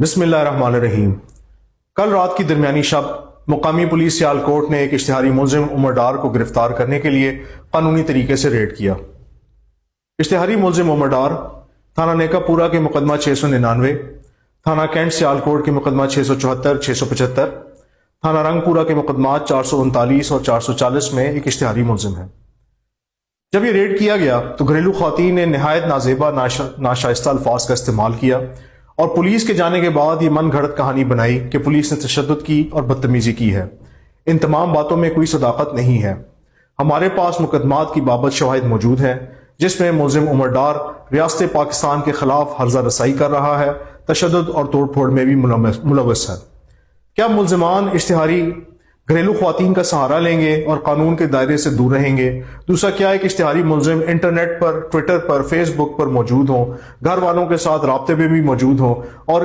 بسم اللہ الرحمن الرحیم۔ کل رات کی درمیانی شب مقامی پولیس سیالکوٹ نے ایک اشتہاری ملزم عمر ڈار کو گرفتار کرنے کے لیے قانونی طریقے سے ریڈ کیا۔ اشتہاری ملزم عمر ڈار تھانہ نیکا پورا کے مقدمہ 699، تھانہ کینٹ سیالکوٹ کے مقدمہ 674، 675، تھانہ رنگ پورا کے مقدمات 439 اور 440 میں ایک اشتہاری ملزم ہے۔ جب یہ ریڈ کیا گیا تو گھریلو خواتین نے نہایت نازیبا ناشائستہ الفاظ کا استعمال کیا اور پولیس کے جانے کے بعد یہ من گھڑت کہانی بنائی کہ پولیس نے تشدد کی اور بدتمیزی کی ہے۔ ان تمام باتوں میں کوئی صداقت نہیں ہے۔ ہمارے پاس مقدمات کی بابت شواہد موجود ہیں جس میں ملزم عمر ڈار ریاست پاکستان کے خلاف ہرزہ رسائی کر رہا ہے، تشدد اور توڑ پھوڑ میں بھی ملوث ہے۔ کیا ملزمان اشتہاری گھریلو خواتین کا سہارا لیں گے اور قانون کے دائرے سے دور رہیں گے؟ دوسرا، کیا ایک اشتہاری ملزم انٹرنیٹ پر، ٹویٹر پر، فیس بک پر موجود ہوں، گھر والوں کے ساتھ رابطے میں بھی موجود ہوں اور